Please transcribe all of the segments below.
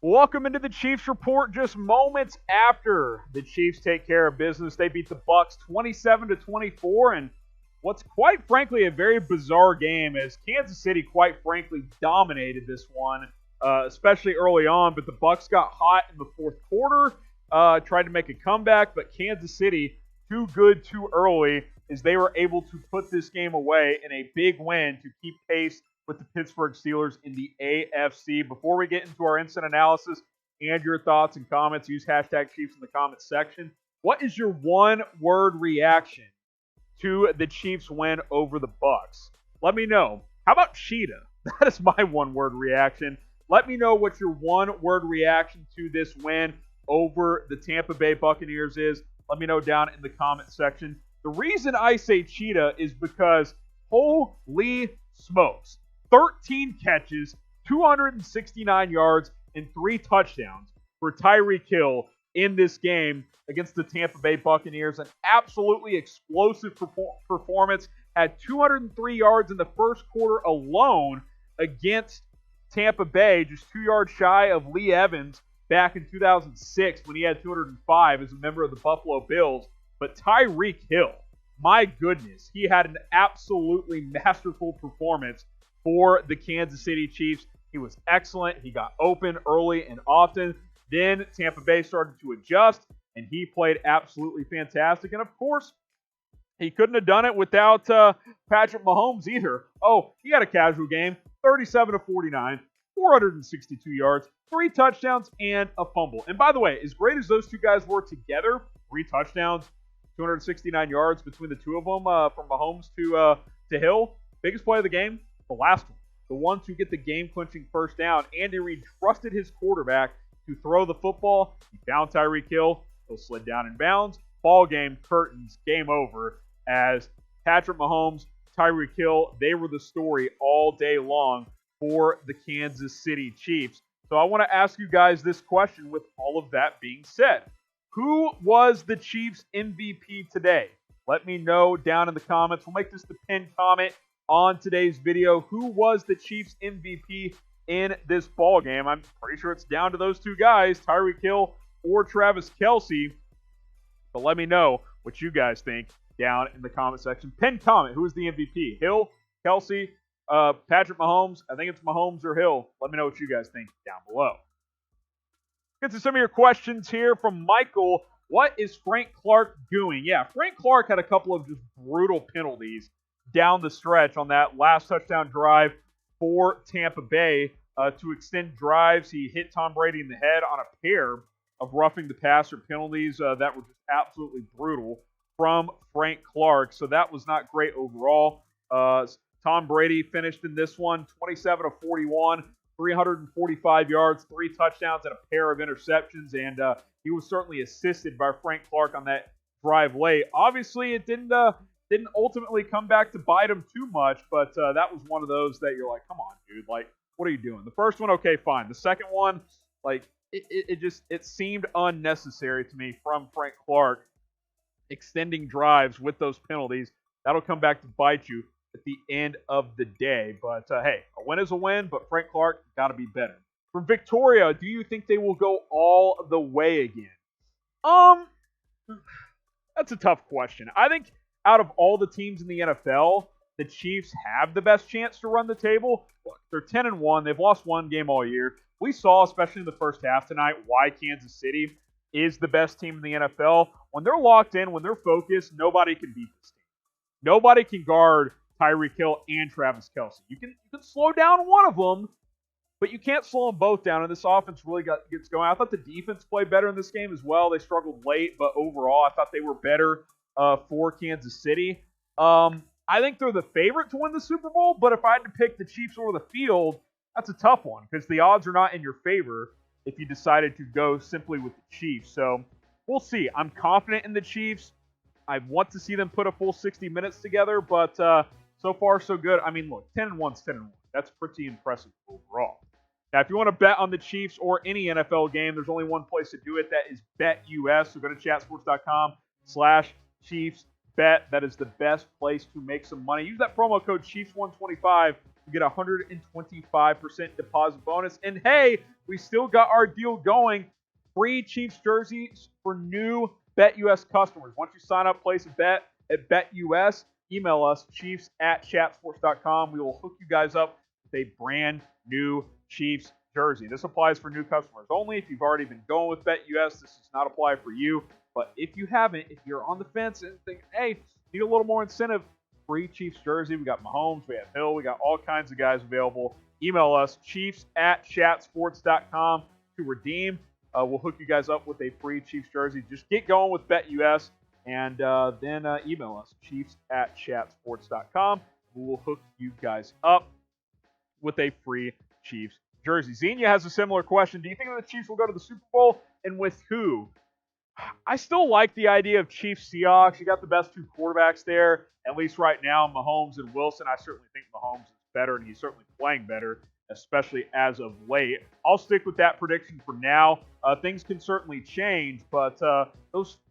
Welcome into the Chiefs Report. Just moments after the Chiefs take care of business, they beat the Bucs 27-24, and what's quite frankly a very bizarre game, as Kansas City quite frankly dominated this one, especially early on. But the Bucs got hot in the fourth quarter, tried to make a comeback, but Kansas City too good too early, as they were able to put this game away in a big win to keep pace with the Pittsburgh Steelers in the AFC. Before we get into our instant analysis and your thoughts and comments, use hashtag Chiefs in the comments section. What is your one-word reaction to the Chiefs win over the Bucs? Let me know. How about cheetah? That is my one-word reaction. Let me know what your one-word reaction to this win over the Tampa Bay Buccaneers is. Let me know down in the comments section. The reason I say cheetah is because holy smokes. 13 catches, 269 yards, and 3 touchdowns for Tyreek Hill in this game against the Tampa Bay Buccaneers. An absolutely explosive performance. Had 203 yards in the first quarter alone against Tampa Bay, just 2 yards shy of Lee Evans back in 2006 when he had 205 as a member of the Buffalo Bills. But Tyreek Hill, my goodness, he had an absolutely masterful performance for the Kansas City Chiefs. He was excellent. He got open early and often. Then Tampa Bay started to adjust, and he played absolutely fantastic. And, of course, he couldn't have done it without Patrick Mahomes either. Oh, he had a casual game, 37-49, 462 yards, 3 touchdowns, and a fumble. And, by the way, as great as those two guys were together, 3 touchdowns, 269 yards between the two of them from Mahomes to Hill, biggest play of the game, the last one, the one to get the game-clinching first down. Andy Reid trusted his quarterback to throw the football. He found Tyreek Hill. He'll slid down in bounds. Ball game, curtains, game over, as Patrick Mahomes, Tyreek Hill, they were the story all day long for the Kansas City Chiefs. So I want to ask you guys this question with all of that being said. Who was the Chiefs MVP today? Let me know down in the comments. We'll make this the pinned comment on today's video. Who was the Chiefs MVP in this ball game? I'm pretty sure it's down to those two guys, Tyreek Hill or Travis Kelce. But let me know what you guys think down in the comment section. Pinned comment, who is the MVP? Hill, Kelce, Patrick Mahomes? I think it's Mahomes or Hill. Let me know what you guys think down below. Get to some of your questions here from Michael. What is Frank Clark doing? Yeah, Frank Clark had a couple of just brutal penalties down the stretch on that last touchdown drive for Tampa Bay to extend drives. He hit Tom Brady in the head on a pair of roughing the passer penalties that were just absolutely brutal from Frank Clark. So that was not great overall. Tom Brady finished in this one 27-41, 345 yards, 3 touchdowns, and a pair of interceptions. And he was certainly assisted by Frank Clark on that drive late. Obviously, it didn't ultimately come back to bite him too much, but that was one of those that you're like, come on, dude, like, what are you doing? The first one, okay, fine. The second one, like, it seemed unnecessary to me from Frank Clark extending drives with those penalties. That'll come back to bite you at the end of the day. But, hey, a win is a win, but Frank Clark got to be better. From Victoria, do you think they will go all the way again? That's a tough question. I think out of all the teams in the NFL, the Chiefs have the best chance to run the table. Look, they're 10-1. They've lost one game all year. We saw, especially in the first half tonight, why Kansas City is the best team in the NFL. When they're locked in, when they're focused, nobody can beat this team. Nobody can guard Tyreek Hill and Travis Kelce. You can slow down one of them, but you can't slow them both down, and this offense really gets going. I thought the defense played better in this game as well. They struggled late, but overall, I thought they were better for Kansas City. I think they're the favorite to win the Super Bowl, but if I had to pick the Chiefs over the field, that's a tough one because the odds are not in your favor if you decided to go simply with the Chiefs. So we'll see. I'm confident in the Chiefs. I want to see them put a full 60 minutes together, but so far so good. I mean, look, 10-1's 10-1. That's pretty impressive overall. Now, if you want to bet on the Chiefs or any NFL game, there's only one place to do it. That is BetUS. So go to chatsports.com/ChiefsBet. That is the best place to make some money. Use that promo code Chiefs125 to get a 125% deposit bonus. And hey, we still got our deal going. Free Chiefs jerseys for new BetUS customers. Once you sign up, place a bet at BetUS, email us, chiefs@chatsports.com. We will hook you guys up with a brand new Chiefs jersey. This applies for new customers only. If you've already been going with BetUS, this does not apply for you. But if you haven't, if you're on the fence and think, hey, need a little more incentive, free Chiefs jersey. We got Mahomes, we have Hill, we got all kinds of guys available. Email us, chiefs@chatsports.com to redeem. We'll hook you guys up with a free Chiefs jersey. Just get going with BetUS, and then email us, chiefs@chatsports.com. We will hook you guys up with a free Chiefs jersey. Xenia has a similar question. Do you think that the Chiefs will go to the Super Bowl, and with who? I still like the idea of Chiefs-Seahawks. You got the best two quarterbacks there, at least right now, Mahomes and Wilson. I certainly think Mahomes is better, and he's certainly playing better, especially as of late. I'll stick with that prediction for now. Things can certainly change, but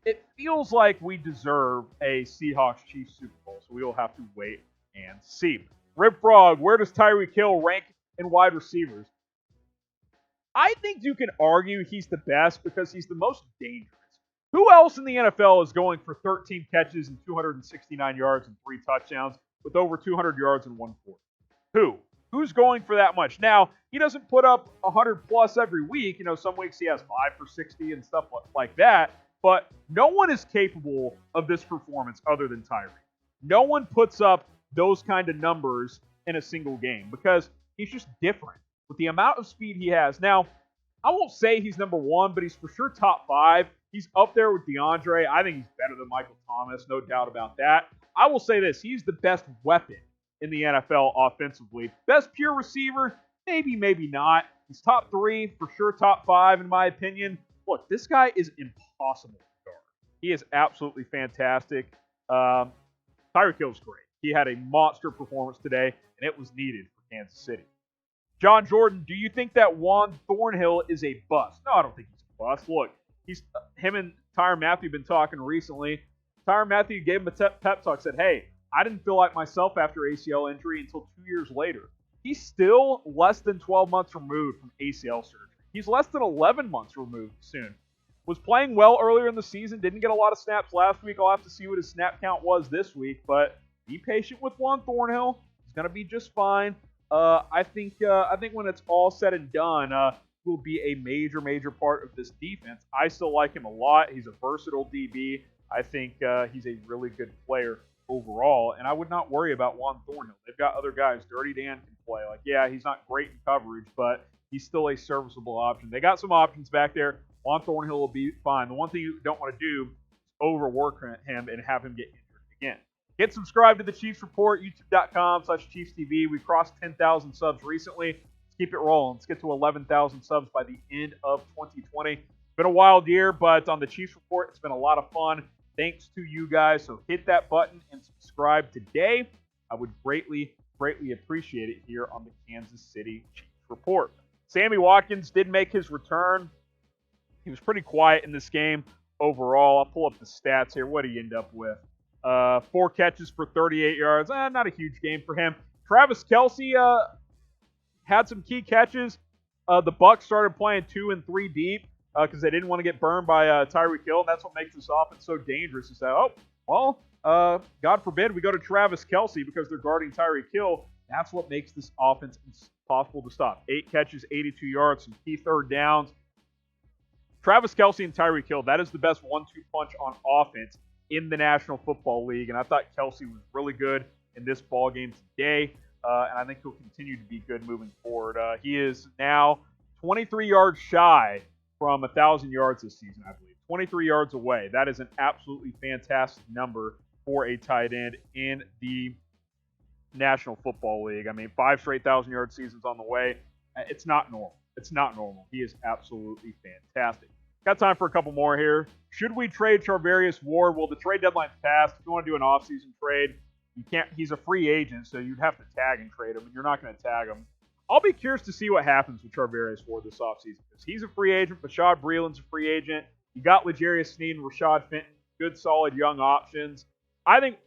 it feels like we deserve a Seahawks-Chiefs Super Bowl, so we will have to wait and see. Rip Frog, where does Tyreek Hill rank in wide receivers? I think you can argue he's the best because he's the most dangerous. Who else in the NFL is going for 13 catches and 269 yards and 3 touchdowns with over 200 yards in 1/4? Who? Who's going for that much? Now, he doesn't put up 100-plus every week. Some weeks he has 5 for 60 and stuff like that. But no one is capable of this performance other than Tyreek. No one puts up those kind of numbers in a single game because he's just different with the amount of speed he has. Now, I won't say he's number one, but he's for sure top 5. He's up there with DeAndre. I think he's better than Michael Thomas, no doubt about that. I will say this, he's the best weapon in the NFL offensively. Best pure receiver, maybe, maybe not. He's top 3, for sure top 5 in my opinion. Look, this guy is impossible to guard. He is absolutely fantastic. Tyreek Hill's great. He had a monster performance today, and it was needed for Kansas City. John Jordan, do you think that Juan Thornhill is a bust? No, I don't think he's a bust. Look, him and Tyrann Mathieu have been talking recently. Tyrann Mathieu gave him a pep talk, said, hey, I didn't feel like myself after ACL injury until 2 years later. He's still less than 12 months removed from ACL surgery. He's less than 11 months removed soon. Was playing well earlier in the season, didn't get a lot of snaps last week. I'll have to see what his snap count was this week, but be patient with Juan Thornhill. He's going to be just fine. I think when it's all said and done, will be a major, major part of this defense. I still like him a lot. He's a versatile DB. I think he's a really good player overall, and I would not worry about Juan Thornhill. They've got other guys. Dirty Dan can play. Yeah, he's not great in coverage, but he's still a serviceable option. They got some options back there. Juan Thornhill will be fine. The one thing you don't want to do is overwork him and have him get injured again. Get subscribed to the Chiefs Report, youtube.com/ChiefsTV. We crossed 10,000 subs recently. Let's keep it rolling. Let's get to 11,000 subs by the end of 2020. It's been a wild year, but on the Chiefs Report, it's been a lot of fun. Thanks to you guys. So hit that button and subscribe today. I would greatly, greatly appreciate it here on the Kansas City Chiefs Report. Sammy Watkins did make his return. He was pretty quiet in this game overall. I'll pull up the stats here. What did he end up with? 4 catches for 38 yards. Not a huge game for him. Travis Kelce had some key catches. The Bucs started playing 2 and 3 deep because they didn't want to get burned by Tyreek Hill. And that's what makes this offense so dangerous. Is that, God forbid we go to Travis Kelce because they're guarding Tyreek Hill. That's what makes this offense impossible to stop. 8 catches, 82 yards, some key third downs. Travis Kelce and Tyreek Hill, that is the best 1-2 punch on offense in the National Football League. And I thought Kelce was really good in this ballgame today. And I think he'll continue to be good moving forward. He is now 23 yards shy from 1,000 yards this season, I believe. 23 yards away. That is an absolutely fantastic number for a tight end in the National Football League. I mean, 5 straight 1,000-yard seasons on the way. It's not normal. It's not normal. He is absolutely fantastic. Got time for a couple more here. Should we trade Charvarius Ward? Well, the trade deadline's passed. If you want to do an offseason trade, you can't. He's a free agent, so you'd have to tag and trade him, and you're not going to tag him. I'll be curious to see what happens with Charvarius Ward this offseason because he's a free agent. Bashaud Breeland's a free agent. You got L'Jarius Sneed and Rashad Fenton, good, solid young options. I think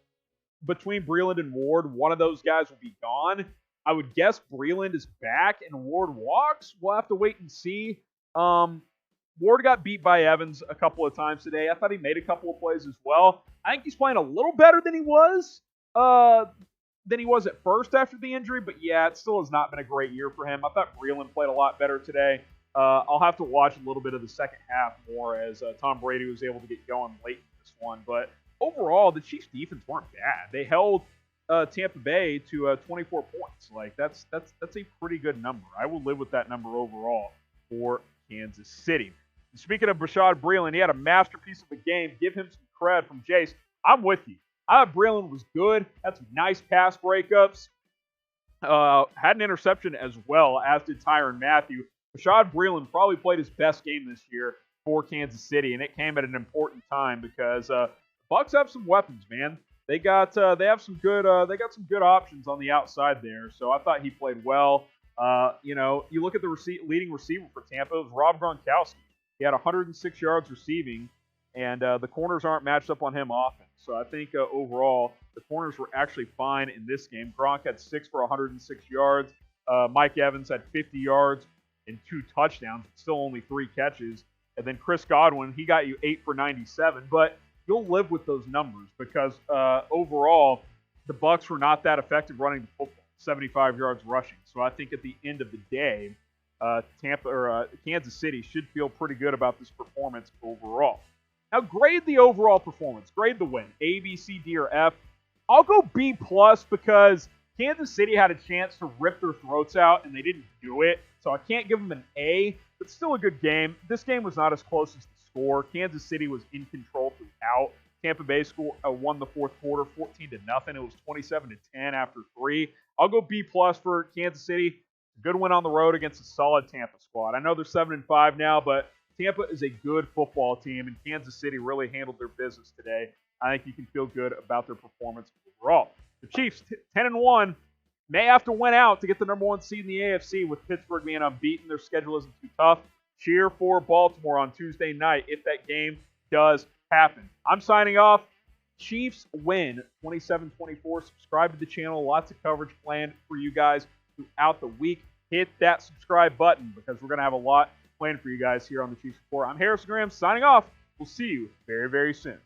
between Breeland and Ward, one of those guys will be gone. I would guess Breeland is back and Ward walks. We'll have to wait and see. Ward got beat by Evans a couple of times today. I thought he made a couple of plays as well. I think he's playing a little better than he was at first after the injury, but yeah, it still has not been a great year for him. I thought Breeland played a lot better today. I'll have to watch a little bit of the second half more as Tom Brady was able to get going late in this one. But overall, the Chiefs' defense weren't bad. They held Tampa Bay to 24 points. Like that's a pretty good number. I will live with that number overall for Kansas City. And speaking of Bashaud Breeland, he had a masterpiece of a game. Give him some cred from Jace. I'm with you. I thought Breeland was good. Had some nice pass breakups. Had an interception as well, as did Tyrann Mathieu. Bashaud Breeland probably played his best game this year for Kansas City, and it came at an important time because Bucs have some weapons, man. They have some good options on the outside there. So I thought he played well. You look at the leading receiver for Tampa, it was Rob Gronkowski. He had 106 yards receiving, and the corners aren't matched up on him often. So I think overall the corners were actually fine in this game. Gronk had 6 for 106 yards. Mike Evans had 50 yards and 2 touchdowns, still only 3 catches. And then Chris Godwin, he got you 8 for 97. But you'll live with those numbers because overall the Bucs were not that effective running the football, 75 yards rushing. So I think at the end of the day, Kansas City should feel pretty good about this performance overall. Now, grade the overall performance. Grade the win. A, B, C, D, or F. I'll go B+ because Kansas City had a chance to rip their throats out, and they didn't do it. So I can't give them an A, but still a good game. This game was not as close as the score. Kansas City was in control throughout. Tampa Bay won the fourth quarter 14-0. It was 27-10 after 3. I'll go B+ for Kansas City. Good win on the road against a solid Tampa squad. I know they're 7-5 now, but Tampa is a good football team, and Kansas City really handled their business today. I think you can feel good about their performance overall. The Chiefs, 10-1, may have to win out to get the number 1 seed in the AFC with Pittsburgh being unbeaten. Their schedule isn't too tough. Cheer for Baltimore on Tuesday night if that game does happen. I'm signing off. Chiefs win 27-24. Subscribe to the channel. Lots of coverage planned for you guys throughout the week. Hit that subscribe button because we're going to have a lot planned for you guys here on the Chiefs Report. I'm Harrison Graham signing off. We'll see you very, very soon.